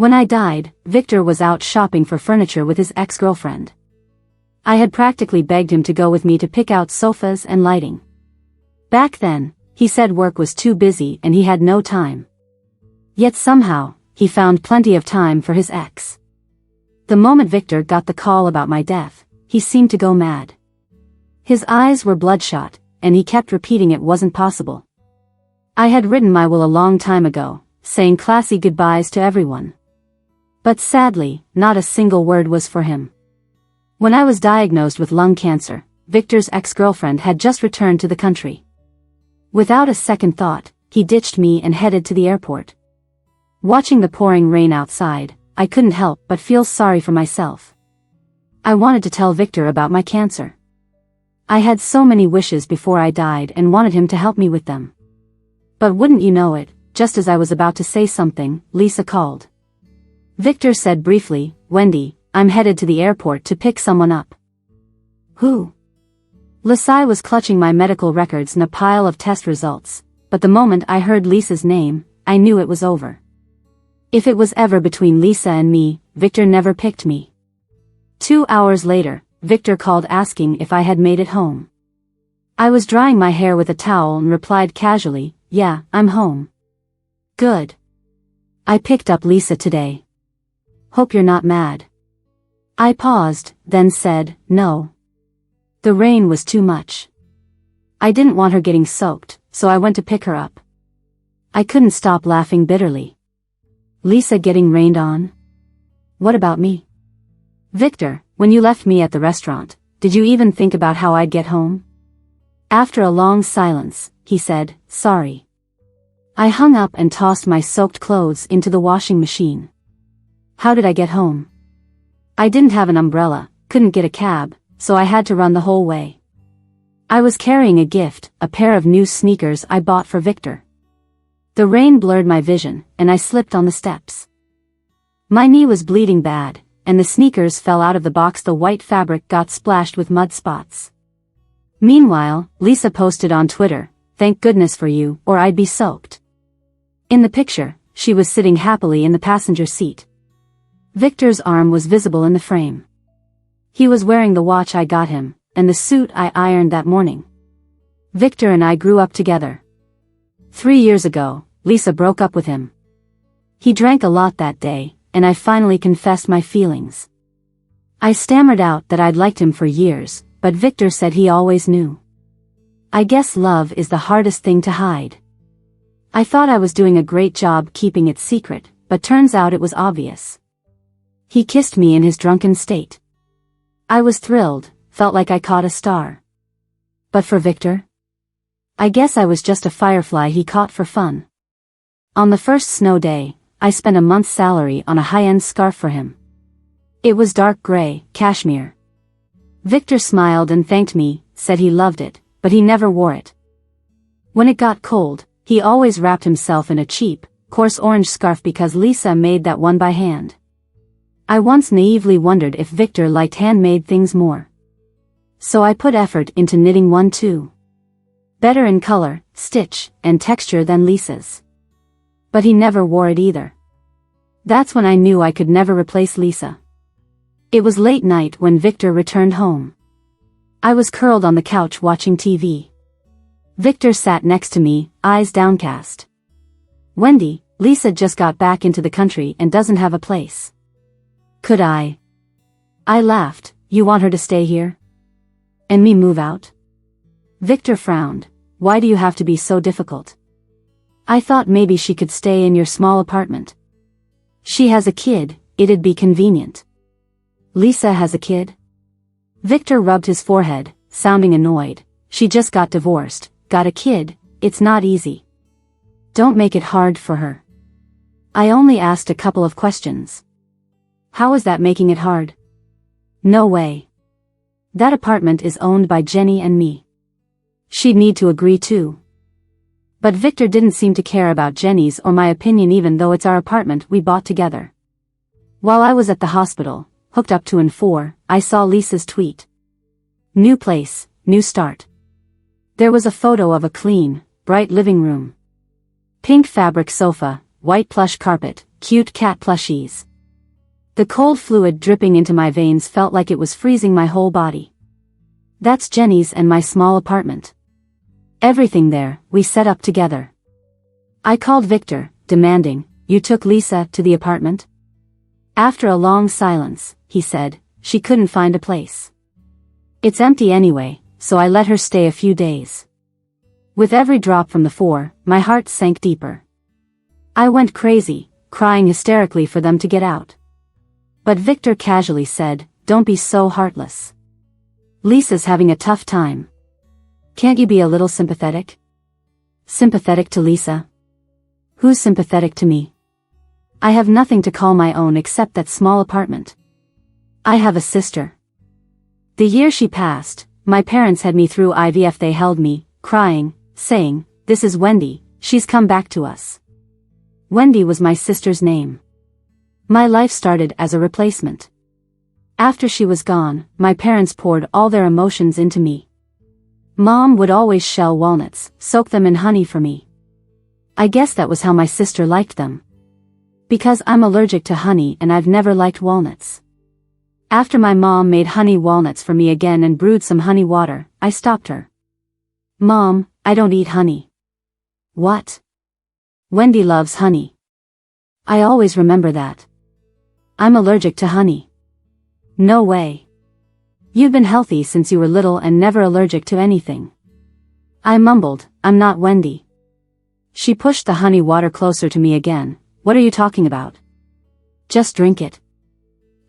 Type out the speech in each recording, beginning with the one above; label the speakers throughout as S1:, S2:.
S1: When I died, Victor was out shopping for furniture with his ex-girlfriend. I had practically begged him to go with me to pick out sofas and lighting. Back then, he said work was too busy and he had no time. Yet somehow, he found plenty of time for his ex. The moment Victor got the call about my death, he seemed to go mad. His eyes were bloodshot, and he kept repeating it wasn't possible. I had written my will a long time ago, saying classy goodbyes to everyone. But sadly, not a single word was for him. When I was diagnosed with lung cancer, Victor's ex-girlfriend had just returned to the country. Without a second thought, he ditched me and headed to the airport. Watching the pouring rain outside, I couldn't help but feel sorry for myself. I wanted to tell Victor about my cancer. I had so many wishes before I died and wanted him to help me with them. But wouldn't you know it, just as I was about to say something, Lisa called. Victor said briefly, "Wendy, I'm headed to the airport to pick someone up." Who? Lisa was clutching my medical records and a pile of test results, but the moment I heard Lisa's name, I knew it was over. If it was ever between Lisa and me, Victor never picked me. 2 hours later, Victor called asking if I had made it home. I was drying my hair with a towel and replied casually, "Yeah, I'm home." "Good. I picked up Lisa today. Hope you're not mad." I paused, then said, "No. The rain was too much. I didn't want her getting soaked, so I went to pick her up." I couldn't stop laughing bitterly. Lisa getting rained on? What about me? "Victor, when you left me at the restaurant, did you even think about how I'd get home?" After a long silence, he said, "Sorry." I hung up and tossed my soaked clothes into the washing machine. How did I get home? I didn't have an umbrella, couldn't get a cab, so I had to run the whole way. I was carrying a gift, a pair of new sneakers I bought for Victor. The rain blurred my vision, and I slipped on the steps. My knee was bleeding bad, and the sneakers fell out of the box. The white fabric got splashed with mud spots. Meanwhile, Lisa posted on Twitter, "Thank goodness for you, or I'd be soaked." In the picture, she was sitting happily in the passenger seat. Victor's arm was visible in the frame. He was wearing the watch I got him, and the suit I ironed that morning. Victor and I grew up together. 3 years ago, Lisa broke up with him. He drank a lot that day, and I finally confessed my feelings. I stammered out that I'd liked him for years, but Victor said he always knew. I guess love is the hardest thing to hide. I thought I was doing a great job keeping it secret, but turns out it was obvious. He kissed me in his drunken state. I was thrilled, felt like I caught a star. But for Victor? I guess I was just a firefly he caught for fun. On the first snow day, I spent a month's salary on a high-end scarf for him. It was dark gray, cashmere. Victor smiled and thanked me, said he loved it, but he never wore it. When it got cold, he always wrapped himself in a cheap, coarse orange scarf because Lisa made that one by hand. I once naively wondered if Victor liked handmade things more. So I put effort into knitting one too. Better in color, stitch, and texture than Lisa's. But he never wore it either. That's when I knew I could never replace Lisa. It was late night when Victor returned home. I was curled on the couch watching TV. Victor sat next to me, eyes downcast. "Wendy, Lisa just got back into the country and doesn't have a place. Could I?" I laughed. "You want her to stay here? And me move out?" Victor frowned. "Why do you have to be so difficult? I thought maybe she could stay in your small apartment. She has a kid, it'd be convenient." "Lisa has a kid?" Victor rubbed his forehead, sounding annoyed. "She just got divorced, got a kid, it's not easy. Don't make it hard for her." I only asked a couple of questions. "How is that making it hard?" "No way. That apartment is owned by Jenny and me. She'd need to agree too." But Victor didn't seem to care about Jenny's or my opinion even though it's our apartment we bought together. While I was at the hospital, hooked up to N4, I saw Lisa's tweet. "New place, new start." There was a photo of a clean, bright living room. Pink fabric sofa, white plush carpet, cute cat plushies. The cold fluid dripping into my veins felt like it was freezing my whole body. That's Jenny's and my small apartment. Everything there, we set up together. I called Victor, demanding, "You took Lisa to the apartment?" After a long silence, he said, "She couldn't find a place. It's empty anyway, so I let her stay a few days." With every drop from the 4, my heart sank deeper. I went crazy, crying hysterically for them to get out. But Victor casually said, "Don't be so heartless. Lisa's having a tough time. Can't you be a little sympathetic?" Sympathetic to Lisa? Who's sympathetic to me? I have nothing to call my own except that small apartment. I have a sister. The year she passed, my parents had me through IVF. They held me, crying, saying, "This is Wendy, she's come back to us." Wendy was my sister's name. My life started as a replacement. After she was gone, my parents poured all their emotions into me. Mom would always shell walnuts, soak them in honey for me. I guess that was how my sister liked them. Because I'm allergic to honey and I've never liked walnuts. After my mom made honey walnuts for me again and brewed some honey water, I stopped her. "Mom, I don't eat honey." "What?" "Wendy loves honey." I always remember that. I'm allergic to honey. No way. You've been healthy since you were little and never allergic to anything. I mumbled, "I'm not Wendy." She pushed the honey water closer to me again. "What are you talking about? Just drink it."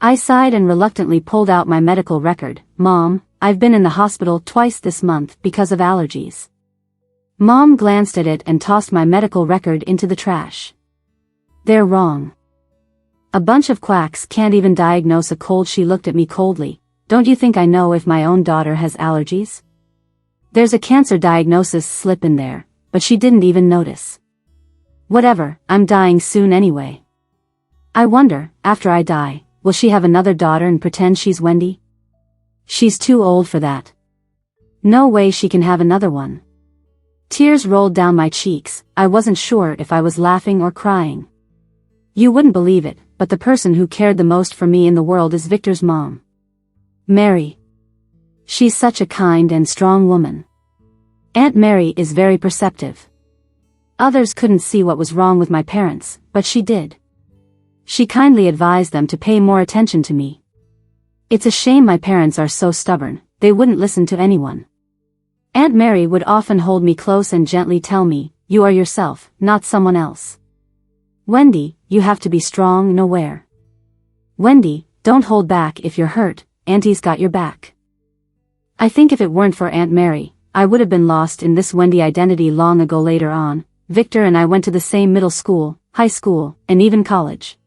S1: I sighed and reluctantly pulled out my medical record. "Mom, I've been in the hospital twice this month because of allergies." Mom glanced at it and tossed my medical record into the trash. "They're wrong. A bunch of quacks can't even diagnose a cold." She looked at me coldly. "Don't you think I know if my own daughter has allergies? There's a cancer diagnosis slip in there, but she didn't even notice." "Whatever, I'm dying soon anyway. I wonder, after I die, will she have another daughter and pretend she's Wendy? She's too old for that. No way she can have another one." Tears rolled down my cheeks. I wasn't sure if I was laughing or crying. You wouldn't believe it, but the person who cared the most for me in the world is Victor's mom. Mary. She's such a kind and strong woman. Aunt Mary is very perceptive. Others couldn't see what was wrong with my parents, but she did. She kindly advised them to pay more attention to me. It's a shame my parents are so stubborn, they wouldn't listen to anyone. Aunt Mary would often hold me close and gently tell me, "You are yourself, not someone else. Wendy, you have to be strong no where. Wendy, don't hold back if you're hurt, Auntie's got your back." I think if it weren't for Aunt Mary, I would have been lost in this Wendy identity long ago. Later on, Victor and I went to the same middle school, high school, and even college.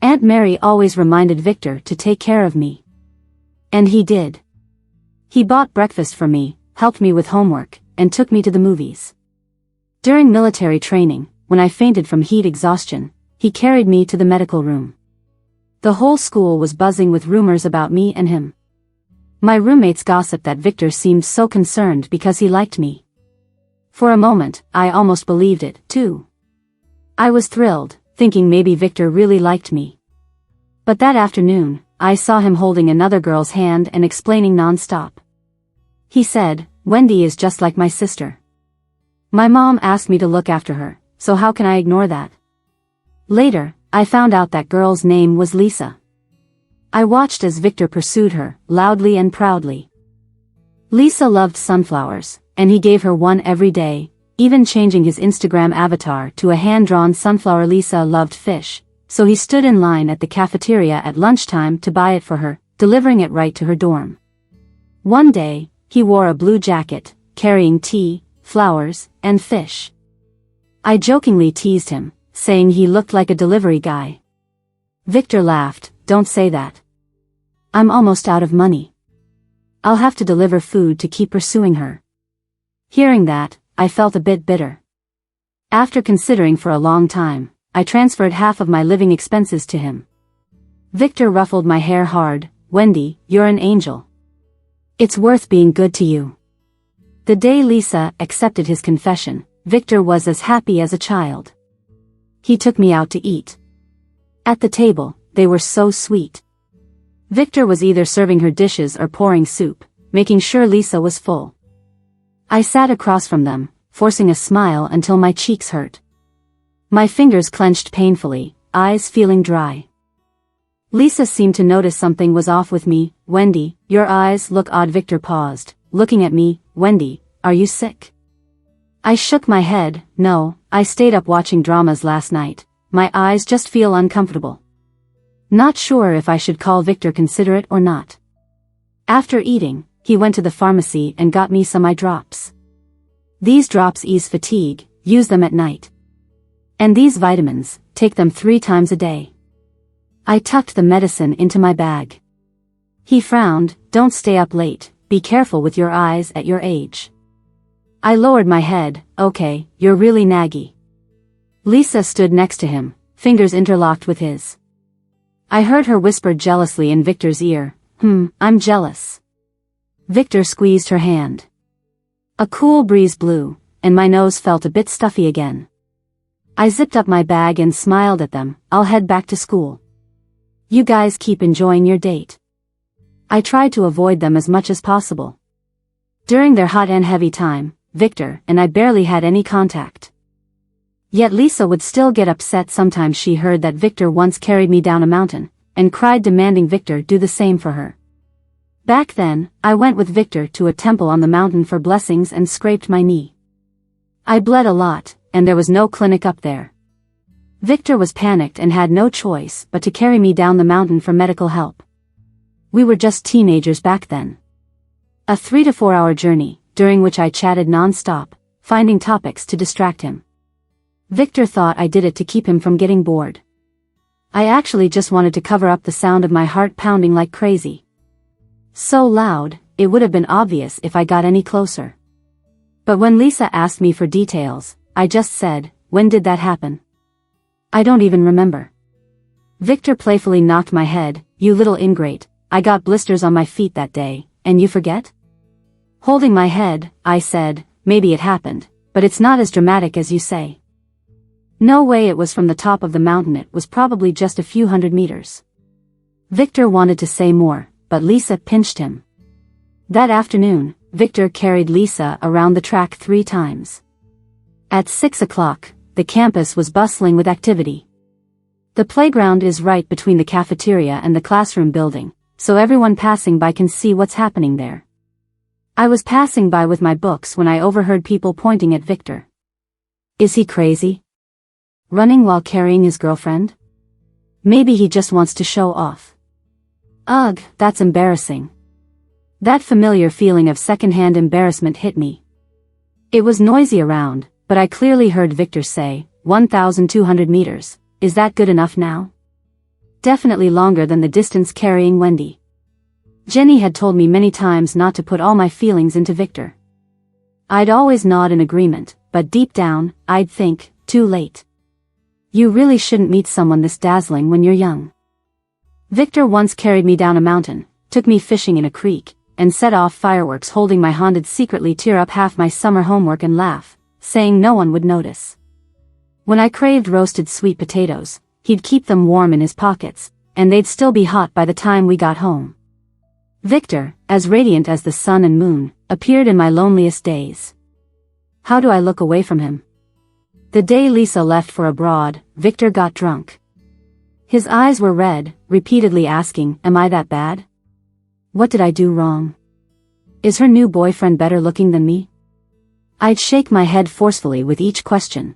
S1: Aunt Mary always reminded Victor to take care of me. And he did. He bought breakfast for me, helped me with homework, and took me to the movies. During military training, when I fainted from heat exhaustion, he carried me to the medical room. The whole school was buzzing with rumors about me and him. My roommates gossiped that Victor seemed so concerned because he liked me. For a moment, I almost believed it, too. I was thrilled, thinking maybe Victor really liked me. But that afternoon, I saw him holding another girl's hand and explaining non-stop. He said, "Wendy is just like my sister. My mom asked me to look after her, so how can I ignore that?" Later, I found out that girl's name was Lisa. I watched as Victor pursued her, loudly and proudly. Lisa loved sunflowers, and he gave her one every day, even changing his Instagram avatar to a hand-drawn sunflower. Lisa loved fish, so he stood in line at the cafeteria at lunchtime to buy it for her, delivering it right to her dorm. One day, he wore a blue jacket, carrying tea, flowers, and fish. I jokingly teased him, saying he looked like a delivery guy. Victor laughed, "Don't say that. I'm almost out of money. I'll have to deliver food to keep pursuing her." Hearing that, I felt a bit bitter. After considering for a long time, I transferred half of my living expenses to him. Victor ruffled my hair hard. "Wendy, you're an angel. It's worth being good to you." The day Lisa accepted his confession, Victor was as happy as a child. He took me out to eat. At the table, they were so sweet. Victor was either serving her dishes or pouring soup, making sure Lisa was full. I sat across from them, forcing a smile until my cheeks hurt. My fingers clenched painfully, eyes feeling dry. Lisa seemed to notice something was off with me. "Wendy, your eyes look odd." Victor paused, looking at me. "Wendy, are you sick?" I shook my head. "No, I stayed up watching dramas last night. My eyes just feel uncomfortable." Not sure if I should call Victor considerate or not. After eating, he went to the pharmacy and got me some eye drops. "These drops ease fatigue, use them at night. And these vitamins, take them 3 times a day." I tucked the medicine into my bag. He frowned. "Don't stay up late, be careful with your eyes at your age." I lowered my head. "Okay, you're really naggy." Lisa stood next to him, fingers interlocked with his. I heard her whisper jealously in Victor's ear, I'm jealous." Victor squeezed her hand. A cool breeze blew, and my nose felt a bit stuffy again. I zipped up my bag and smiled at them. "I'll head back to school. You guys keep enjoying your date." I tried to avoid them as much as possible. During their hot and heavy time, Victor and I barely had any contact. Yet Lisa would still get upset sometimes she heard that Victor once carried me down a mountain, and cried demanding Victor do the same for her. Back then, I went with Victor to a temple on the mountain for blessings and scraped my knee. I bled a lot, and there was no clinic up there. Victor was panicked and had no choice but to carry me down the mountain for medical help. We were just teenagers back then. A 3 to 4 hour journey, during which I chatted non-stop, finding topics to distract him. Victor thought I did it to keep him from getting bored. I actually just wanted to cover up the sound of my heart pounding like crazy. So loud, it would have been obvious if I got any closer. But when Lisa asked me for details, I just said, "When did that happen?" "I don't even remember." Victor playfully knocked my head. "You little ingrate, I got blisters on my feet that day, and you forget?" Holding my head, I said, "Maybe it happened, but it's not as dramatic as you say." "No way, it was from the top of the mountain. It was probably just a few hundred meters." Victor wanted to say more, but Lisa pinched him. That afternoon, Victor carried Lisa around the track 3 times. At 6 o'clock, the campus was bustling with activity. The playground is right between the cafeteria and the classroom building, so everyone passing by can see what's happening there. I was passing by with my books when I overheard people pointing at Victor. Is he crazy? Running while carrying his girlfriend? Maybe he just wants to show off. Ugh, that's embarrassing. That familiar feeling of secondhand embarrassment hit me. It was noisy around, but I clearly heard Victor say, 1,200 meters, is that good enough now? Definitely longer than the distance carrying Wendy. Jenny had told me many times not to put all my feelings into Victor. I'd always nod in agreement, but deep down, I'd think, too late. You really shouldn't meet someone this dazzling when you're young. Victor once carried me down a mountain, took me fishing in a creek, and set off fireworks holding my hand. I'd secretly tear up half my summer homework and laugh, saying no one would notice. When I craved roasted sweet potatoes, he'd keep them warm in his pockets, and they'd still be hot by the time we got home. Victor, as radiant as the sun and moon, appeared in my loneliest days. How do I look away from him? The day Lisa left for abroad, Victor got drunk. His eyes were red, repeatedly asking, "Am I that bad? What did I do wrong? Is her new boyfriend better looking than me?" I'd shake my head forcefully with each question.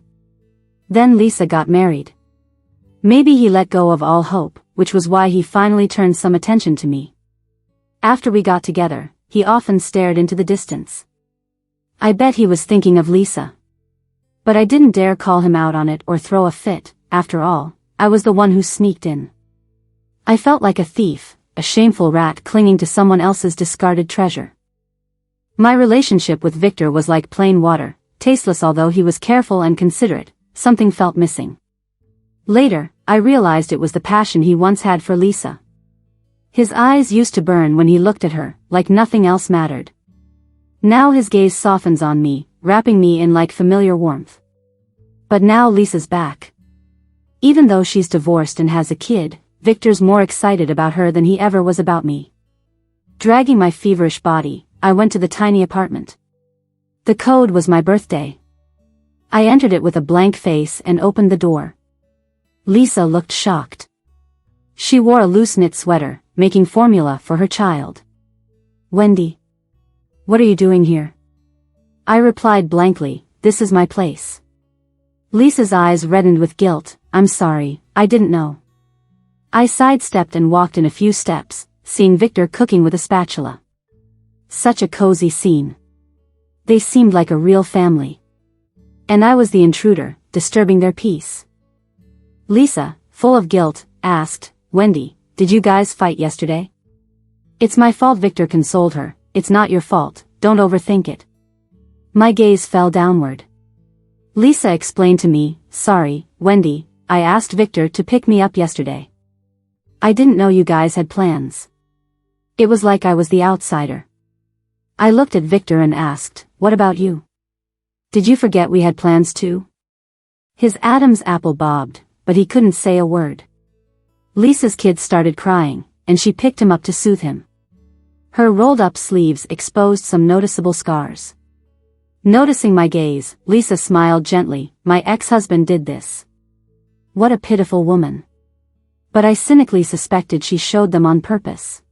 S1: Then Lisa got married. Maybe he let go of all hope, which was why he finally turned some attention to me. After we got together, he often stared into the distance. I bet he was thinking of Lisa. But I didn't dare call him out on it or throw a fit. After all, I was the one who sneaked in. I felt like a thief, a shameful rat clinging to someone else's discarded treasure. My relationship with Victor was like plain water, tasteless. Although he was careful and considerate, something felt missing. Later, I realized it was the passion he once had for Lisa. His eyes used to burn when he looked at her, like nothing else mattered. Now his gaze softens on me, wrapping me in like familiar warmth. But now Lisa's back. Even though she's divorced and has a kid, Victor's more excited about her than he ever was about me. Dragging my feverish body, I went to the tiny apartment. The code was my birthday. I entered it with a blank face and opened the door. Lisa looked shocked. She wore a loose knit sweater, making formula for her child. "Wendy, what are you doing here?" I replied blankly, "This is my place." Lisa's eyes reddened with guilt. "I'm sorry, I didn't know." I sidestepped and walked in a few steps, seeing Victor cooking with a spatula. Such a cozy scene. They seemed like a real family. And I was the intruder, disturbing their peace. Lisa, full of guilt, asked, "Wendy, did you guys fight yesterday?" "It's my fault," Victor consoled her. "It's not your fault, don't overthink it." My gaze fell downward. Lisa explained to me, "Sorry, Wendy, I asked Victor to pick me up yesterday. I didn't know you guys had plans. It was like I was the outsider." I looked at Victor and asked, "What about you? Did you forget we had plans too?" His Adam's apple bobbed, but he couldn't say a word. Lisa's kid started crying, and she picked him up to soothe him. Her rolled-up sleeves exposed some noticeable scars. Noticing my gaze, Lisa smiled gently. "My ex-husband did this." What a pitiful woman. But I cynically suspected she showed them on purpose.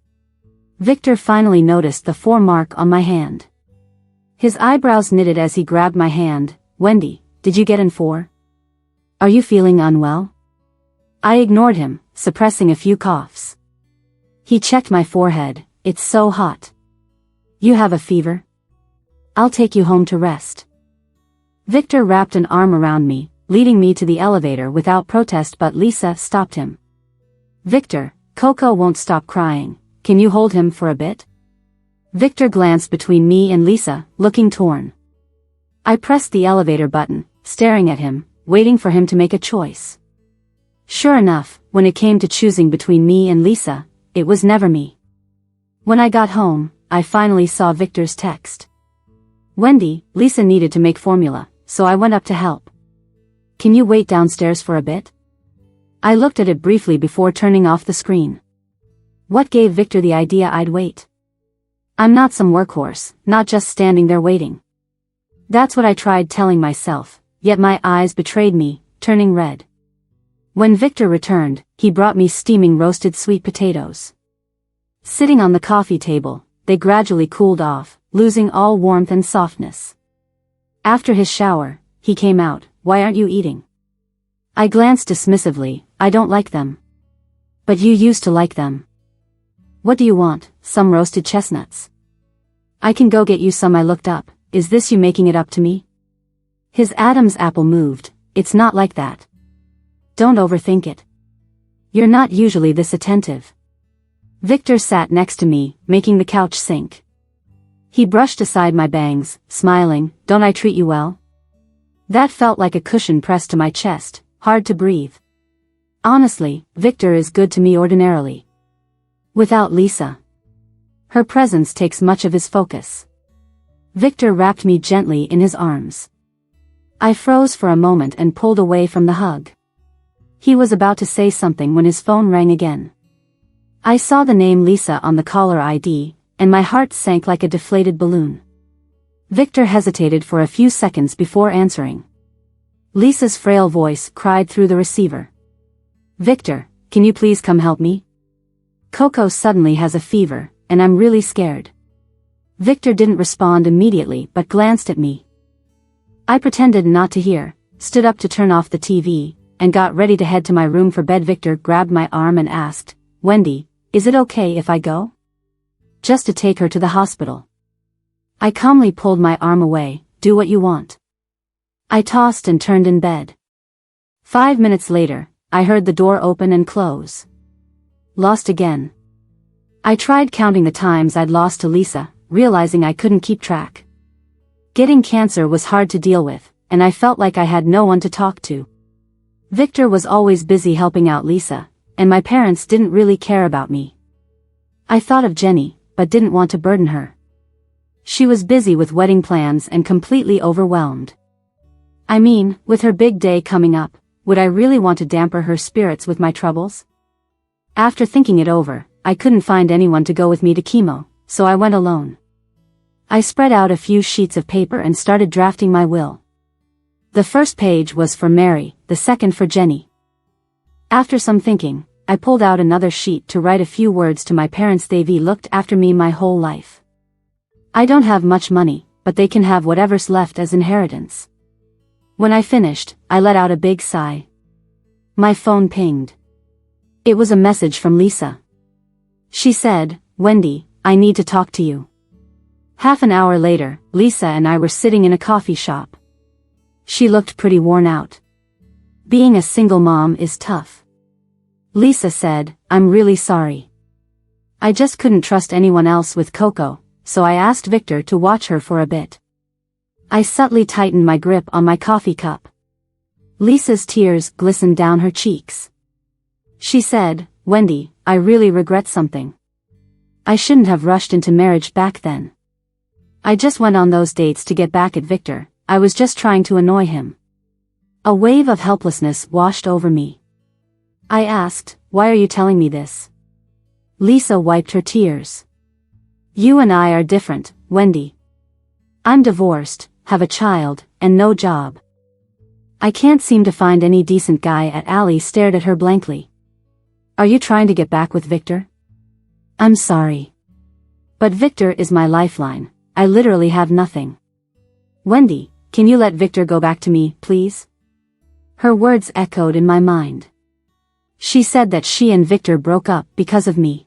S1: Victor finally noticed the 4 mark on my hand. His eyebrows knitted as he grabbed my hand. "Wendy, did you get in 4? Are you feeling unwell?" I ignored him, suppressing a few coughs. He checked my forehead. "It's so hot. You have a fever? I'll take you home to rest." Victor wrapped an arm around me, leading me to the elevator without protest, but Lisa stopped him. "Victor, Coco won't stop crying. Can you hold him for a bit?" Victor glanced between me and Lisa, looking torn. I pressed the elevator button, staring at him, waiting for him to make a choice. Sure enough, when it came to choosing between me and Lisa, it was never me. When I got home, I finally saw Victor's text. "Wendy, Lisa needed to make formula, so I went up to help. Can you wait downstairs for a bit?" I looked at it briefly before turning off the screen. What gave Victor the idea I'd wait? I'm not some workhorse, not just standing there waiting. That's what I tried telling myself, yet my eyes betrayed me, turning red. When Victor returned, he brought me steaming roasted sweet potatoes. Sitting on the coffee table, they gradually cooled off, losing all warmth and softness. After his shower, he came out. "Why aren't you eating?" I glanced dismissively. "I don't like them." "But you used to like them." "What do you want, some roasted chestnuts?" "I can go get you some." I looked up. "Is this you making it up to me?" His Adam's apple moved. "It's not like that. Don't overthink it. You're not usually this attentive." Victor sat next to me, making the couch sink. He brushed aside my bangs, smiling. "Don't I treat you well?" That felt like a cushion pressed to my chest, hard to breathe. Honestly, Victor is good to me ordinarily. Without Lisa. Her presence takes much of his focus. Victor wrapped me gently in his arms. I froze for a moment and pulled away from the hug. He was about to say something when his phone rang again. I saw the name Lisa on the caller ID, and my heart sank like a deflated balloon. Victor hesitated for a few seconds before answering. Lisa's frail voice cried through the receiver. "Victor, can you please come help me? Coco suddenly has a fever, and I'm really scared." Victor didn't respond immediately but glanced at me. I pretended not to hear, stood up to turn off the TV, and got ready to head to my room for bed. Victor grabbed my arm and asked, "Wendy, is it okay if I go? Just to take her to the hospital." I calmly pulled my arm away. "Do what you want." I tossed and turned in bed. 5 minutes later, I heard the door open and close. Lost again. I tried counting the times I'd lost to Lisa, realizing I couldn't keep track. Getting cancer was hard to deal with, and I felt like I had no one to talk to. Victor was always busy helping out Lisa, and my parents didn't really care about me. I thought of Jenny, but didn't want to burden her. She was busy with wedding plans and completely overwhelmed. I mean, with her big day coming up, would I really want to damper her spirits with my troubles? After thinking it over, I couldn't find anyone to go with me to chemo, so I went alone. I spread out a few sheets of paper and started drafting my will. The first page was for Mary, the second for Jenny. After some thinking, I pulled out another sheet to write a few words to my parents. They've looked after me my whole life. I don't have much money, but they can have whatever's left as inheritance. When I finished, I let out a big sigh. My phone pinged. It was a message from Lisa. She said, "Wendy, I need to talk to you." Half an hour later, Lisa and I were sitting in a coffee shop. She looked pretty worn out. Being a single mom is tough. Lisa said, "I'm really sorry. I just couldn't trust anyone else with Coco, so I asked Victor to watch her for a bit." I subtly tightened my grip on my coffee cup. Lisa's tears glistened down her cheeks. She said, "Wendy, I really regret something. I shouldn't have rushed into marriage back then. I just went on those dates to get back at Victor. I was just trying to annoy him." A wave of helplessness washed over me. I asked, "Why are you telling me this?" Lisa wiped her tears. "You and I are different, Wendy. I'm divorced, have a child, and no job. I can't seem to find any decent guy at Allie." Stared at her blankly. "Are you trying to get back with Victor?" "I'm sorry. But Victor is my lifeline. I literally have nothing. Wendy, can you let Victor go back to me, please?" Her words echoed in my mind. She said that she and Victor broke up because of me.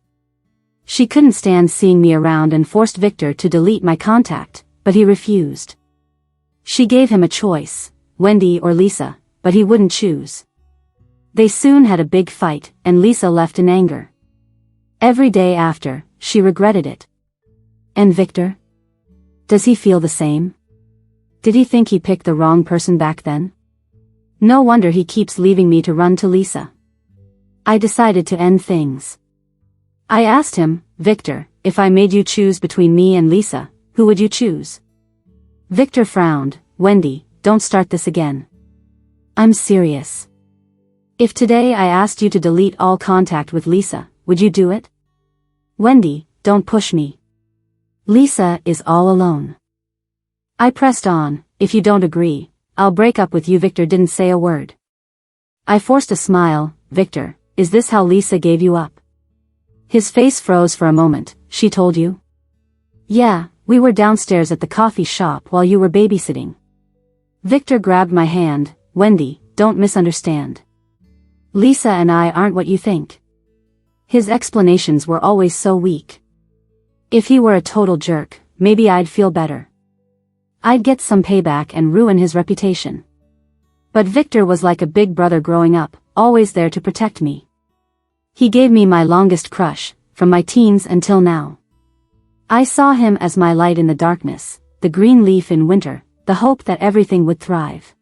S1: She couldn't stand seeing me around and forced Victor to delete my contact, but he refused. She gave him a choice, Wendy or Lisa, but he wouldn't choose. They soon had a big fight, and Lisa left in anger. Every day after, she regretted it. And Victor? Does he feel the same? Did he think he picked the wrong person back then? No wonder he keeps leaving me to run to Lisa. I decided to end things. I asked him, "Victor, if I made you choose between me and Lisa, who would you choose?" Victor frowned. "Wendy, don't start this again. I'm serious. If today I asked you to delete all contact with Lisa, would you do it?" "Wendy, don't push me. Lisa is all alone." I pressed on. "If you don't agree, I'll break up with you." Victor didn't say a word. I forced a smile. "Victor, is this how Lisa gave you up?" His face froze for a moment. "She told you?" "Yeah, we were downstairs at the coffee shop while you were babysitting." Victor grabbed my hand. "Wendy, don't misunderstand. Lisa and I aren't what you think." His explanations were always so weak. If he were a total jerk, maybe I'd feel better. I'd get some payback and ruin his reputation. But Victor was like a big brother growing up, always there to protect me. He gave me my longest crush, from my teens until now. I saw him as my light in the darkness, the green leaf in winter, the hope that everything would thrive.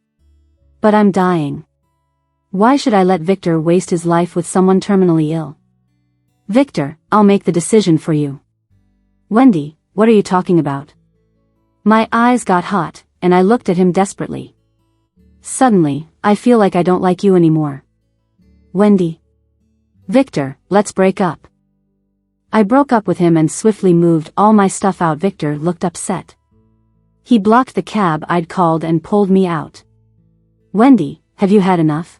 S1: But I'm dying. Why should I let Victor waste his life with someone terminally ill? "Victor, I'll make the decision for you." "Wendy, what are you talking about?" My eyes got hot, and I looked at him desperately. "Suddenly, I feel like I don't like you anymore. Wendy." "Victor, let's break up." I broke up with him and swiftly moved all my stuff out. Victor looked upset. He blocked the cab I'd called and pulled me out. "Wendy, have you had enough?"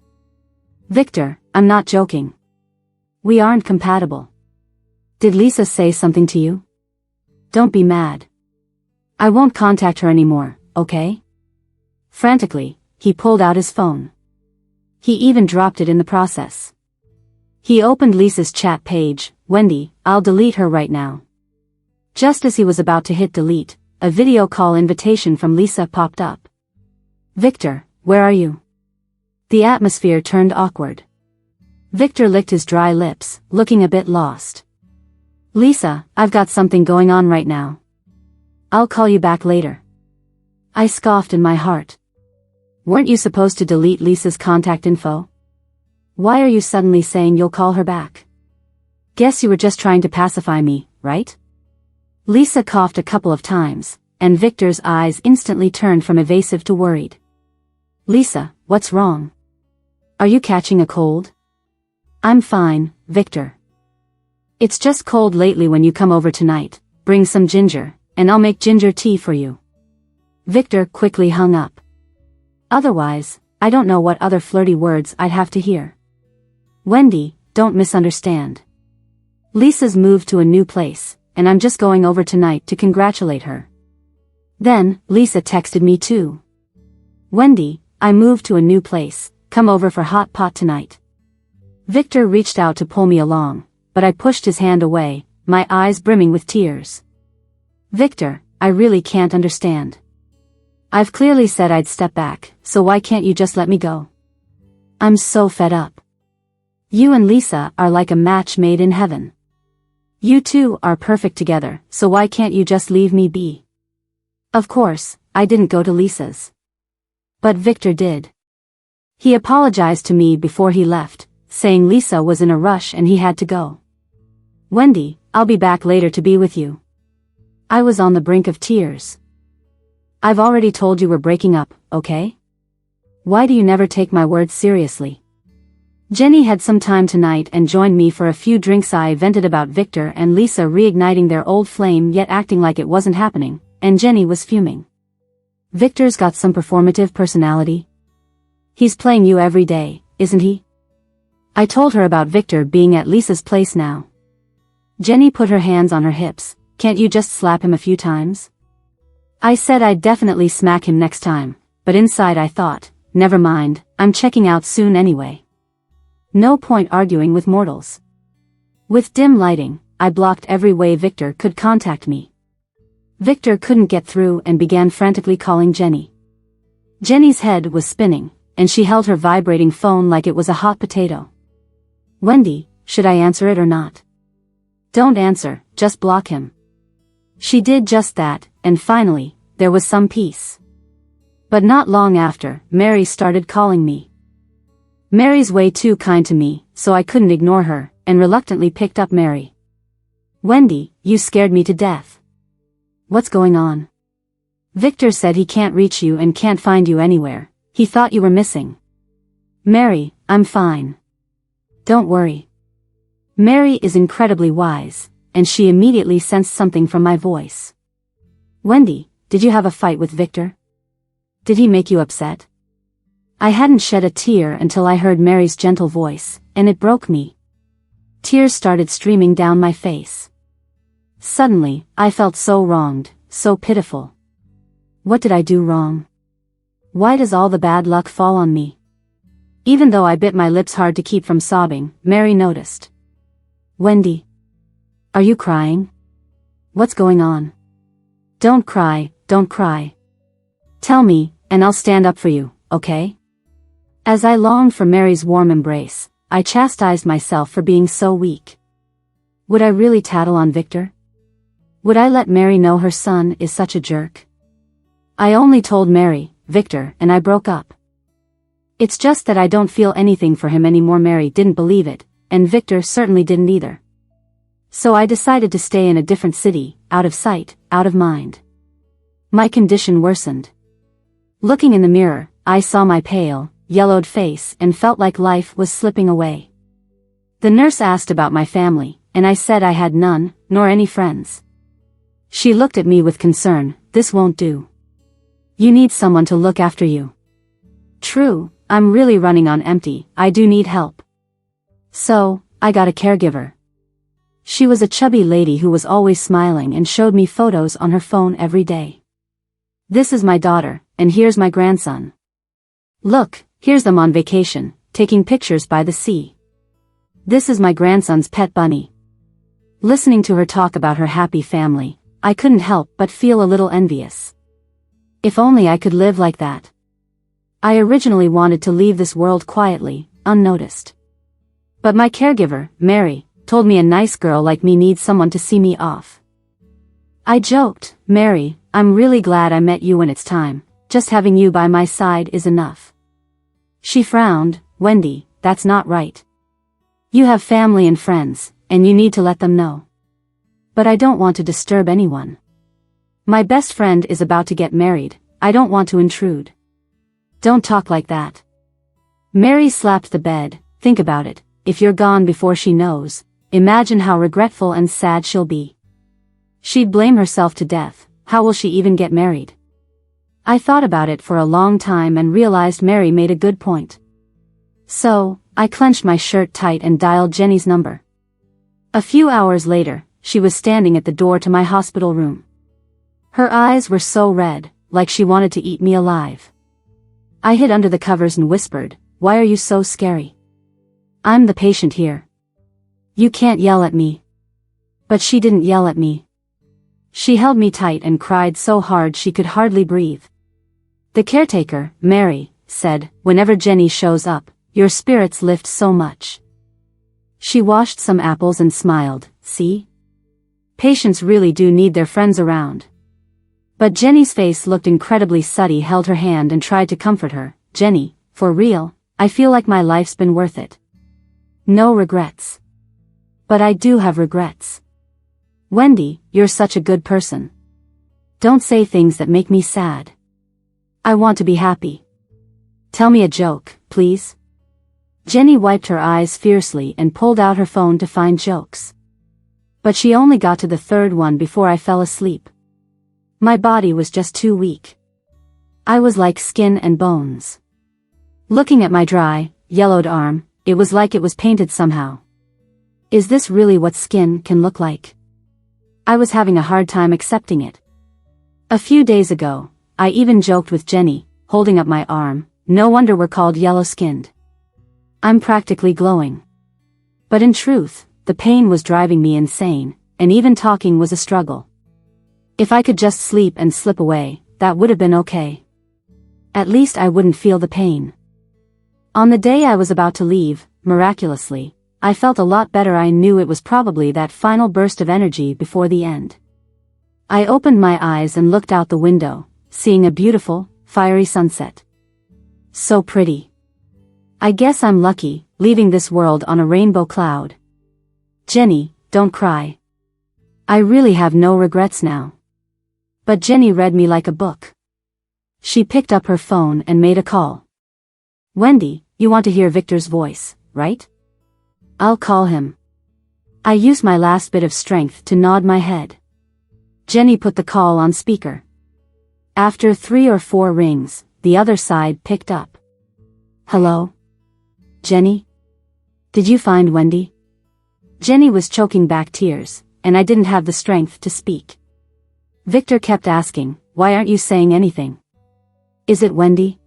S1: "Victor, I'm not joking. We aren't compatible. Did Lisa say something to you? Don't be mad. I won't contact her anymore, okay?" Frantically, he pulled out his phone. He even dropped it in the process. He opened Lisa's chat page. "Wendy, I'll delete her right now." Just as he was about to hit delete, a video call invitation from Lisa popped up. "Victor, where are you?" The atmosphere turned awkward. Victor licked his dry lips, looking a bit lost. "Lisa, I've got something going on right now. I'll call you back later." I scoffed in my heart. Weren't you supposed to delete Lisa's contact info? Why are you suddenly saying you'll call her back? Guess you were just trying to pacify me, right? Lisa coughed a couple of times, and Victor's eyes instantly turned from evasive to worried. "Lisa, what's wrong?" Are you catching a cold? I'm fine, Victor. It's just cold lately. When you come over tonight, bring some ginger, and I'll make ginger tea for you. Victor quickly hung up. Otherwise, I don't know what other flirty words I'd have to hear. Wendy, don't misunderstand. Lisa's moved to a new place, and I'm just going over tonight to congratulate her. Then, Lisa texted me too. Wendy, I moved to a new place, come over for hot pot tonight. Victor reached out to pull me along, but I pushed his hand away, my eyes brimming with tears. Victor, I really can't understand. I've clearly said I'd step back, so why can't you just let me go? I'm so fed up. You and Lisa are like a match made in heaven. You two are perfect together, so why can't you just leave me be? Of course, I didn't go to Lisa's. But Victor did. He apologized to me before he left, saying Lisa was in a rush and he had to go. Wendy, I'll be back later to be with you. I was on the brink of tears. I've already told you we're breaking up, okay? Why do you never take my words seriously? Jenny had some time tonight and joined me for a few drinks. I vented about Victor and Lisa reigniting their old flame yet acting like it wasn't happening, and Jenny was fuming. Victor's got some performative personality. He's playing you every day, isn't he? I told her about Victor being at Lisa's place now. Jenny put her hands on her hips. Can't you just slap him a few times? I said I'd definitely smack him next time, but inside I thought, never mind, I'm checking out soon anyway. No point arguing with mortals. With dim lighting, I blocked every way Victor could contact me. Victor couldn't get through and began frantically calling Jenny. Jenny's head was spinning, and she held her vibrating phone like it was a hot potato. Wendy, should I answer it or not? Don't answer, just block him. She did just that, and finally, there was some peace. But not long after, Mary started calling me. Mary's way too kind to me, so I couldn't ignore her, and reluctantly picked up Mary. Wendy, you scared me to death. What's going on? Victor said he can't reach you and can't find you anywhere. He thought you were missing. Mary, I'm fine. Don't worry. Mary is incredibly wise, and she immediately sensed something from my voice. Wendy, did you have a fight with Victor? Did he make you upset? I hadn't shed a tear until I heard Mary's gentle voice, and it broke me. Tears started streaming down my face. Suddenly, I felt so wronged, so pitiful. What did I do wrong? Why does all the bad luck fall on me? Even though I bit my lips hard to keep from sobbing, Mary noticed. Wendy. Are you crying? What's going on? Don't cry, don't cry. Tell me, and I'll stand up for you, okay? As I longed for Mary's warm embrace, I chastised myself for being so weak. Would I really tattle on Victor? Would I let Mary know her son is such a jerk? I only told Mary, Victor and I broke up. It's just that I don't feel anything for him anymore. Mary didn't believe it, and Victor certainly didn't either. So I decided to stay in a different city, out of sight, out of mind. My condition worsened. Looking in the mirror, I saw my pale, yellowed face and felt like life was slipping away. The nurse asked about my family, and I said I had none, nor any friends. She looked at me with concern. This won't do. You need someone to look after you. True, I'm really running on empty. I do need help. So, I got a caregiver. She was a chubby lady who was always smiling and showed me photos on her phone every day. This is my daughter, and here's my grandson. Look, here's them on vacation, taking pictures by the sea. This is my grandson's pet bunny. Listening to her talk about her happy family, I couldn't help but feel a little envious. If only I could live like that. I originally wanted to leave this world quietly, unnoticed. But my caregiver, Mary, told me a nice girl like me needs someone to see me off. I joked, Mary, I'm really glad I met you when it's time. Just having you by my side is enough. She frowned. Wendy, that's not right. You have family and friends, and you need to let them know. But I don't want to disturb anyone. My best friend is about to get married. I don't want to intrude. Don't talk like that. Mary slapped the bed. Think about it, if you're gone before she knows, imagine how regretful and sad she'll be. She'd blame herself to death. How will she even get married? I thought about it for a long time and realized Mary made a good point. So, I clenched my shirt tight and dialed Jenny's number. A few hours later, she was standing at the door to my hospital room. Her eyes were so red, like she wanted to eat me alive. I hid under the covers and whispered, "Why are you so scary? I'm the patient here. You can't yell at me." But she didn't yell at me. She held me tight and cried so hard she could hardly breathe. The caretaker, Mary, said, "Whenever Jenny shows up, your spirits lift so much." She washed some apples and smiled, "See? Patients really do need their friends around." But Jenny's face looked incredibly sooty. Held her hand and tried to comfort her. "Jenny, for real, I feel like my life's been worth it. No regrets." "But I do have regrets. Wendy, you're such a good person. Don't say things that make me sad. I want to be happy. Tell me a joke, please." Jenny wiped her eyes fiercely and pulled out her phone to find jokes. But she only got to the third one before I fell asleep. My body was just too weak. I was like skin and bones. Looking at my dry, yellowed arm, it was like it was painted somehow. Is this really what skin can look like? I was having a hard time accepting it. A few days ago, I even joked with Jenny, holding up my arm, "No wonder we're called yellow-skinned. I'm practically glowing." But in truth, the pain was driving me insane, and even talking was a struggle. If I could just sleep and slip away, that would have been okay. At least I wouldn't feel the pain. On the day I was about to leave, miraculously, I felt a lot better. I knew it was probably that final burst of energy before the end. I opened my eyes and looked out the window, seeing a beautiful, fiery sunset. So pretty. I guess I'm lucky, leaving this world on a rainbow cloud. "Jenny, don't cry. I really have no regrets now." But Jenny read me like a book. She picked up her phone and made a call. "Wendy, you want to hear Victor's voice, right? I'll call him." I used my last bit of strength to nod my head. Jenny put the call on speaker. After 3 or 4 rings, the other side picked up. "Hello? Jenny? Did you find Wendy?" Jenny was choking back tears, and I didn't have the strength to speak. Victor kept asking, "Why aren't you saying anything? Is it Wendy?"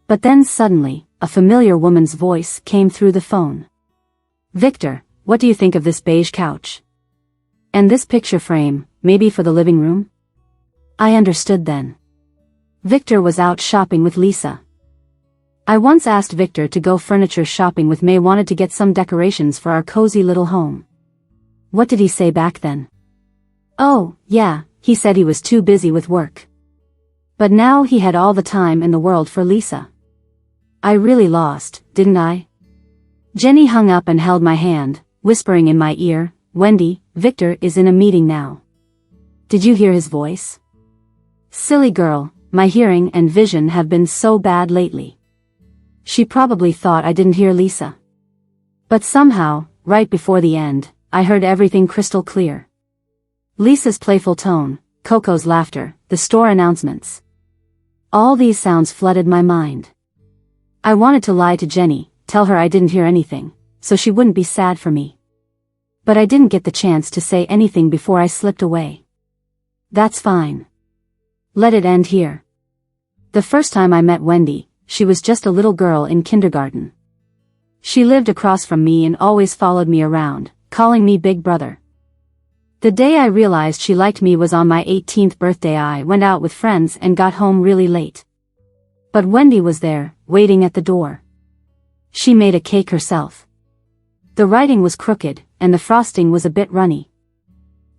S1: But then suddenly, a familiar woman's voice came through the phone. "Victor, what do you think of this beige couch? And this picture frame, maybe for the living room?" I understood then. Victor was out shopping with Lisa. I once asked Victor to go furniture shopping with me. Wanted to get some decorations for our cozy little home. What did he say back then? Oh, yeah, he said he was too busy with work. But now he had all the time in the world for Lisa. I really lost, didn't I? Jenny hung up and held my hand, whispering in my ear, "Wendy, Victor is in a meeting now. Did you hear his voice?" Silly girl, my hearing and vision have been so bad lately. She probably thought I didn't hear Lisa. But somehow, right before the end, I heard everything crystal clear. Lisa's playful tone, Coco's laughter, the store announcements. All these sounds flooded my mind. I wanted to lie to Jenny, tell her I didn't hear anything, so she wouldn't be sad for me. But I didn't get the chance to say anything before I slipped away. That's fine. Let it end here. The first time I met Wendy, she was just a little girl in kindergarten. She lived across from me and always followed me around, calling me Big Brother. The day I realized she liked me was on my 18th birthday. I went out with friends and got home really late. But Wendy was there, waiting at the door. She made a cake herself. The writing was crooked, and the frosting was a bit runny.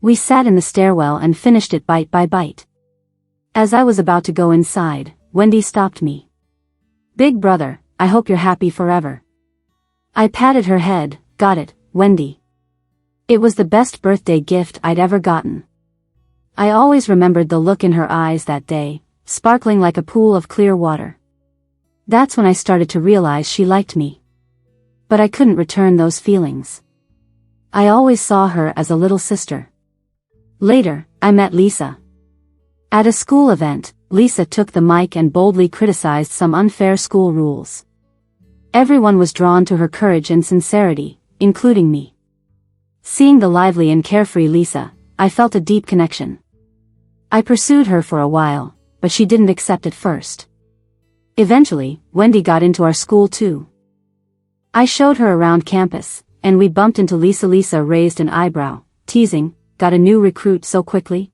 S1: We sat in the stairwell and finished it bite by bite. As I was about to go inside, Wendy stopped me. "Big Brother, I hope you're happy forever." I patted her head. "Got it, Wendy." It was the best birthday gift I'd ever gotten. I always remembered the look in her eyes that day, sparkling like a pool of clear water. That's when I started to realize she liked me. But I couldn't return those feelings. I always saw her as a little sister. Later, I met Lisa. At a school event, Lisa took the mic and boldly criticized some unfair school rules. Everyone was drawn to her courage and sincerity, including me. Seeing the lively and carefree Lisa, I felt a deep connection. I pursued her for a while, but she didn't accept at first. Eventually, Wendy got into our school too. I showed her around campus, and we bumped into Lisa. Lisa raised an eyebrow, teasing, "Got a new recruit so quickly?"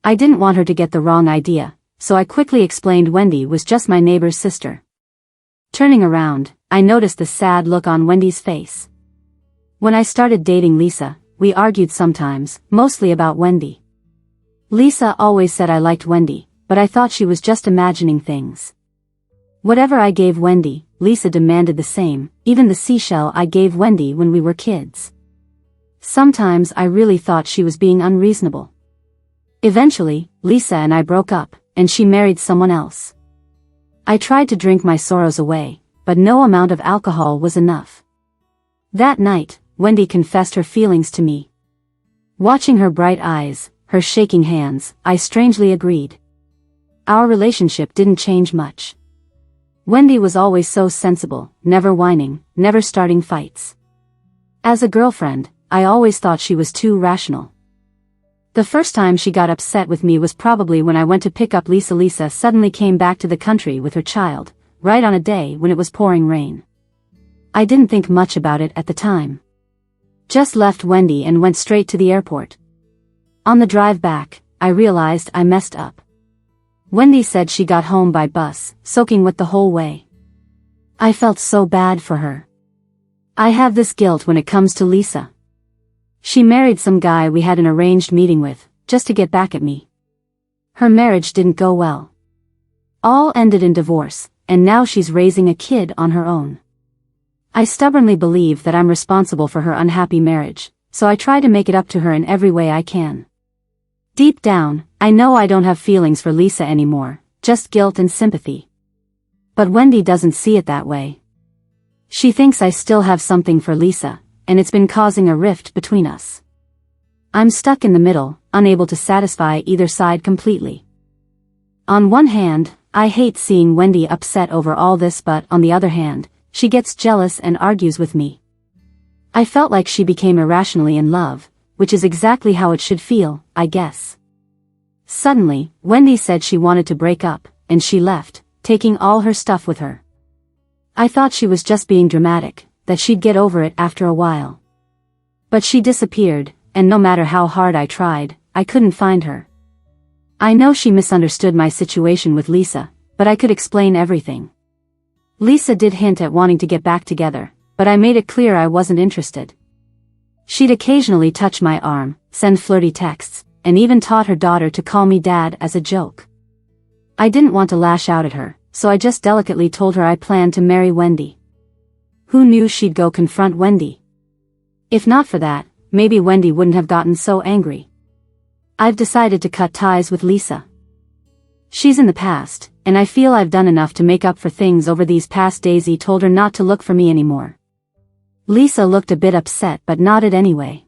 S1: I didn't want her to get the wrong idea, so I quickly explained Wendy was just my neighbor's sister. Turning around, I noticed the sad look on Wendy's face. When I started dating Lisa, we argued sometimes, mostly about Wendy. Lisa always said I liked Wendy, but I thought she was just imagining things. Whatever I gave Wendy, Lisa demanded the same, even the seashell I gave Wendy when we were kids. Sometimes I really thought she was being unreasonable. Eventually, Lisa and I broke up, and she married someone else. I tried to drink my sorrows away, but no amount of alcohol was enough. That night, Wendy confessed her feelings to me. Watching her bright eyes, her shaking hands, I strangely agreed. Our relationship didn't change much. Wendy was always so sensible, never whining, never starting fights. As a girlfriend, I always thought she was too rational. The first time she got upset with me was probably when I went to pick up Lisa. Lisa suddenly came back to the country with her child, right on a day when it was pouring rain. I didn't think much about it at the time. Just left Wendy and went straight to the airport. On the drive back, I realized I messed up. Wendy said she got home by bus, soaking wet the whole way. I felt so bad for her. I have this guilt when it comes to Lisa. She married some guy we had an arranged meeting with, just to get back at me. Her marriage didn't go well. All ended in divorce, and now she's raising a kid on her own. I stubbornly believe that I'm responsible for her unhappy marriage, so I try to make it up to her in every way I can. Deep down, I know I don't have feelings for Lisa anymore, just guilt and sympathy. But Wendy doesn't see it that way. She thinks I still have something for Lisa, and it's been causing a rift between us. I'm stuck in the middle, unable to satisfy either side completely. On one hand, I hate seeing Wendy upset over all this, but on the other hand, she gets jealous and argues with me. I felt like she became irrationally in love, which is exactly how it should feel, I guess. Suddenly, Wendy said she wanted to break up, and she left, taking all her stuff with her. I thought she was just being dramatic, that she'd get over it after a while. But she disappeared, and no matter how hard I tried, I couldn't find her. I know she misunderstood my situation with Lisa, but I could explain everything. Lisa did hint at wanting to get back together, but I made it clear I wasn't interested. She'd occasionally touch my arm, send flirty texts, and even taught her daughter to call me dad as a joke. I didn't want to lash out at her, so I just delicately told her I planned to marry Wendy. Who knew she'd go confront Wendy? If not for that, maybe Wendy wouldn't have gotten so angry. I've decided to cut ties with Lisa. She's in the past, and I feel I've done enough to make up for things over these past days. He told her not to look for me anymore. Lisa looked a bit upset but nodded anyway.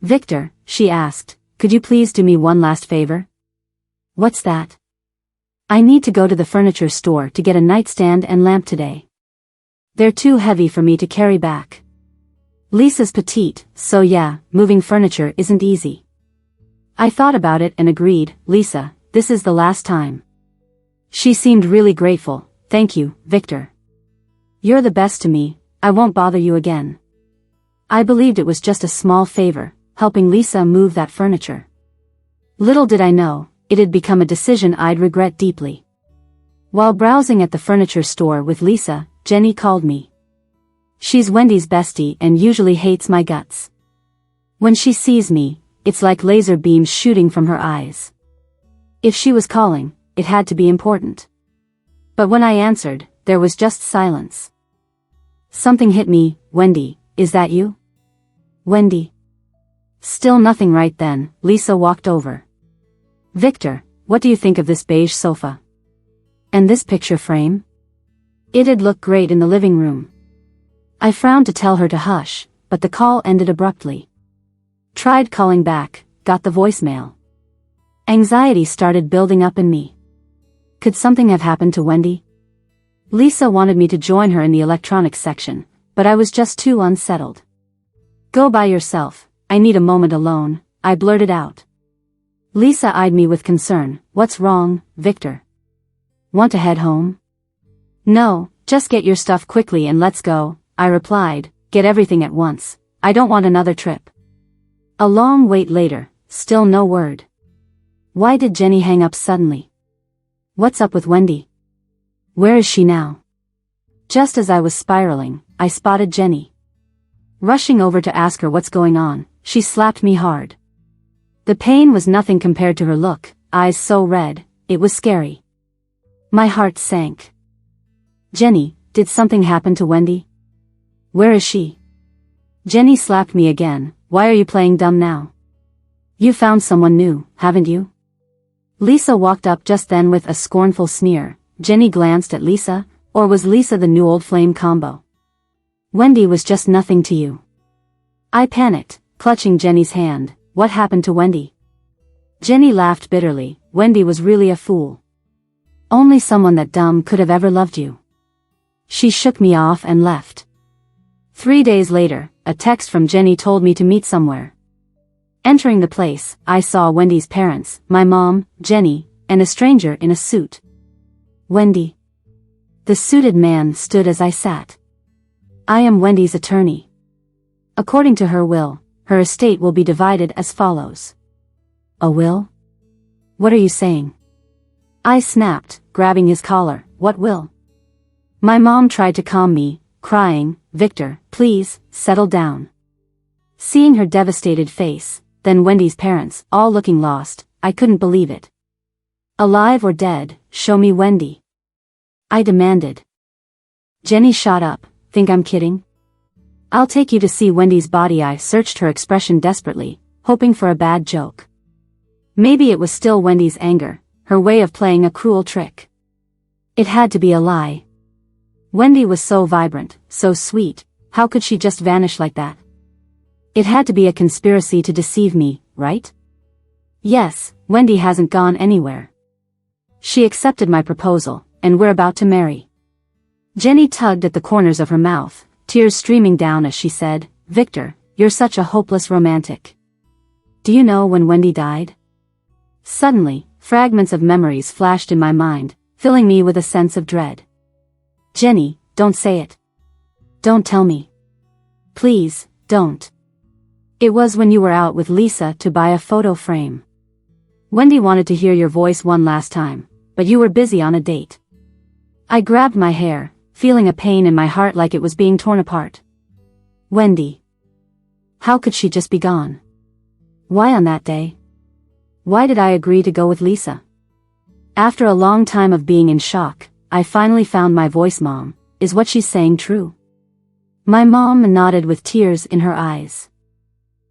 S1: "Victor," she asked, "could you please do me one last favor?" "What's that?" "I need to go to the furniture store to get a nightstand and lamp today. They're too heavy for me to carry back." Lisa's petite, so yeah, moving furniture isn't easy. I thought about it and agreed, "Lisa, this is the last time." She seemed really grateful. "Thank you, Victor. You're the best to me, I won't bother you again." I believed it was just a small favor, helping Lisa move that furniture. Little did I know, it had become a decision I'd regret deeply. While browsing at the furniture store with Lisa, Jenny called me. She's Wendy's bestie and usually hates my guts. When she sees me, it's like laser beams shooting from her eyes. If she was calling, it had to be important. But when I answered, there was just silence. Something hit me. "Wendy, is that you?" "Wendy?" Still nothing right then. Lisa walked over. "Victor, what do you think of this beige sofa? And this picture frame?" It'd look great in the living room. I frowned to tell her to hush, but the call ended abruptly. Tried calling back, got the voicemail. Anxiety started building up in me. Could something have happened to Wendy? Lisa wanted me to join her in the electronics section, but I was just too unsettled. Go by yourself, I need a moment alone, I blurted out. Lisa eyed me with concern. What's wrong, Victor? Want to head home? No, just get your stuff quickly and let's go, I replied. Get everything at once, I don't want another trip. A long wait later, still no word. Why did Jenny hang up suddenly? What's up with Wendy? Where is she now? Just as I was spiraling, I spotted Jenny. Rushing over to ask her what's going on, she slapped me hard. The pain was nothing compared to her look, eyes so red, it was scary. My heart sank. Jenny, did something happen to Wendy? Where is she? Jenny slapped me again. Why are you playing dumb now? You found someone new, haven't you? Lisa walked up just then with a scornful sneer. Jenny glanced at Lisa, or was Lisa the new old flame combo? Wendy was just nothing to you. I panicked, clutching Jenny's hand. What happened to Wendy? Jenny laughed bitterly. Wendy was really a fool. Only someone that dumb could have ever loved you. She shook me off and left. 3 days later, a text from Jenny told me to meet somewhere. Entering the place, I saw Wendy's parents, my mom, Jenny, and a stranger in a suit. Wendy. The suited man stood as I sat. I am Wendy's attorney. According to her will, her estate will be divided as follows. A will? What are you saying? I snapped, grabbing his collar. What will? My mom tried to calm me, crying, Victor, please, settle down. Seeing her devastated face, then Wendy's parents, all looking lost, I couldn't believe it. Alive or dead, show me Wendy. I demanded. Jenny shot up. Think I'm kidding? I'll take you to see Wendy's body. I searched her expression desperately, hoping for a bad joke. Maybe it was still Wendy's anger, her way of playing a cruel trick. It had to be a lie. Wendy was so vibrant, so sweet, how could she just vanish like that? It had to be a conspiracy to deceive me, right? Yes, Wendy hasn't gone anywhere. She accepted my proposal, and we're about to marry. Jenny tugged at the corners of her mouth, tears streaming down as she said, Victor, you're such a hopeless romantic. Do you know when Wendy died? Suddenly, fragments of memories flashed in my mind, filling me with a sense of dread. Jenny, don't say it. Don't tell me. Please, don't. It was when you were out with Lisa to buy a photo frame. Wendy wanted to hear your voice one last time, but you were busy on a date. I grabbed my hair, feeling a pain in my heart like it was being torn apart. Wendy. How could she just be gone? Why on that day? Why did I agree to go with Lisa? After a long time of being in shock, I finally found my voice. Mom, is what she's saying true? My mom nodded with tears in her eyes.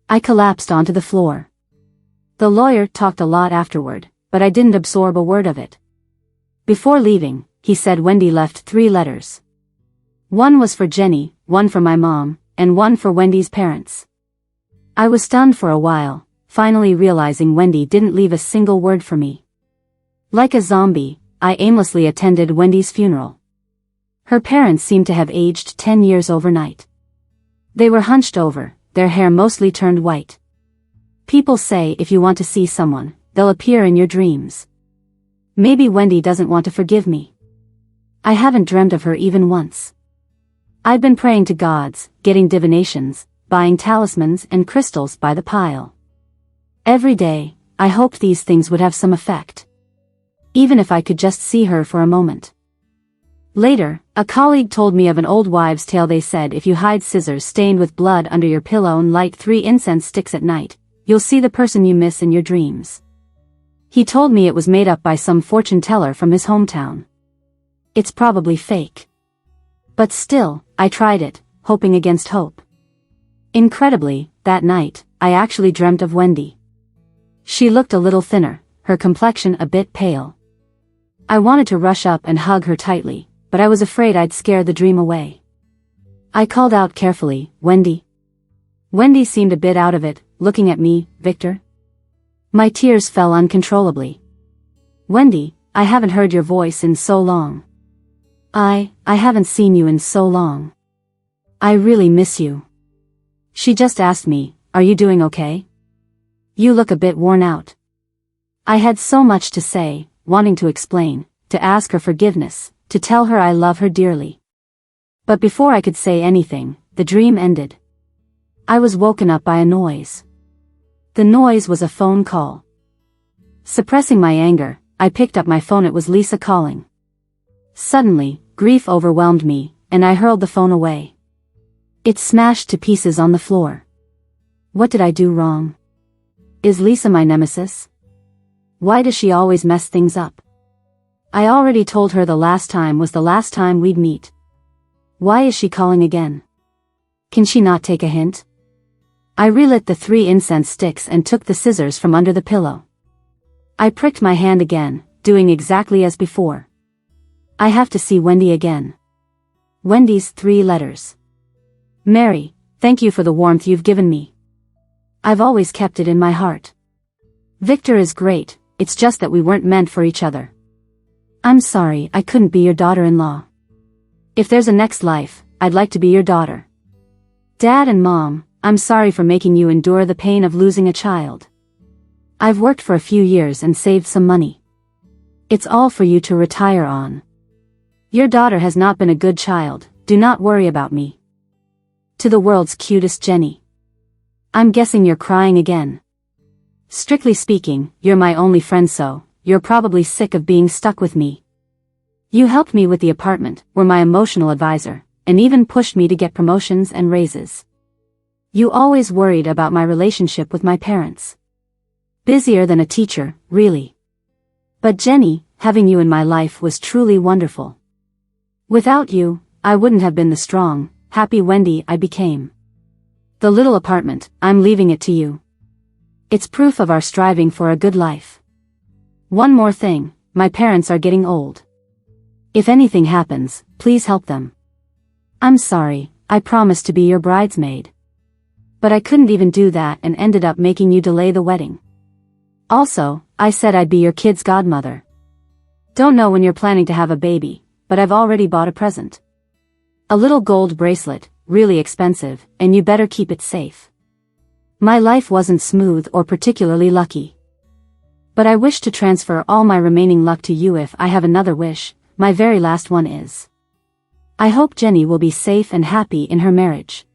S1: I collapsed onto the floor. The lawyer talked a lot afterward, but I didn't absorb a word of it. Before leaving, he said Wendy left 3 letters. One was for Jenny, one for my mom, and one for Wendy's parents. I was stunned for a while, finally realizing Wendy didn't leave a single word for me. Like a zombie, I aimlessly attended Wendy's funeral. Her parents seemed to have aged 10 years overnight. They were hunched over, their hair mostly turned white. People say if you want to see someone, they'll appear in your dreams. Maybe Wendy doesn't want to forgive me. I haven't dreamt of her even once. I'd been praying to gods, getting divinations, buying talismans and crystals by the pile. Every day, I hoped these things would have some effect. Even if I could just see her for a moment. Later, a colleague told me of an old wives' tale. They said if you hide scissors stained with blood under your pillow and light 3 incense sticks at night, you'll see the person you miss in your dreams. He told me it was made up by some fortune teller from his hometown. It's probably fake. But still, I tried it, hoping against hope. Incredibly, that night, I actually dreamt of Wendy. She looked a little thinner, her complexion a bit pale. I wanted to rush up and hug her tightly, but I was afraid I'd scare the dream away. I called out carefully, "Wendy?" Wendy seemed a bit out of it, looking at me, "Victor?" My tears fell uncontrollably. "Wendy, I haven't heard your voice in so long. I haven't seen you in so long. I really miss you." She just asked me, "Are you doing okay? You look a bit worn out." I had so much to say, wanting to explain, to ask her forgiveness, to tell her I love her dearly. But before I could say anything, the dream ended. I was woken up by a noise. The noise was a phone call. Suppressing my anger, I picked up my phone. It was Lisa calling. Suddenly, grief overwhelmed me, and I hurled the phone away. It smashed to pieces on the floor. What did I do wrong? Is Lisa my nemesis? Why does she always mess things up? I already told her the last time was the last time we'd meet. Why is she calling again? Can she not take a hint? I relit the 3 incense sticks and took the scissors from under the pillow. I pricked my hand again, doing exactly as before. I have to see Wendy again. Wendy's 3 letters. Mary, thank you for the warmth you've given me. I've always kept it in my heart. Victor is great, it's just that we weren't meant for each other. I'm sorry I couldn't be your daughter-in-law. If there's a next life, I'd like to be your daughter. Dad and Mom, I'm sorry for making you endure the pain of losing a child. I've worked for a few years and saved some money. It's all for you to retire on. Your daughter has not been a good child, do not worry about me. To the world's cutest Jenny. I'm guessing you're crying again. Strictly speaking, you're my only friend, so you're probably sick of being stuck with me. You helped me with the apartment, were my emotional advisor, and even pushed me to get promotions and raises. You always worried about my relationship with my parents. Busier than a teacher, really. But Jenny, having you in my life was truly wonderful. Without you, I wouldn't have been the strong, happy Wendy I became. The little apartment, I'm leaving it to you. It's proof of our striving for a good life. One more thing, my parents are getting old. If anything happens, please help them. I'm sorry, I promised to be your bridesmaid. But I couldn't even do that and ended up making you delay the wedding. Also, I said I'd be your kid's godmother. Don't know when you're planning to have a baby, but I've already bought a present. A little gold bracelet, really expensive, and you better keep it safe. My life wasn't smooth or particularly lucky. But I wish to transfer all my remaining luck to you. If I have another wish, my very last one is. I hope Jenny will be safe and happy in her marriage.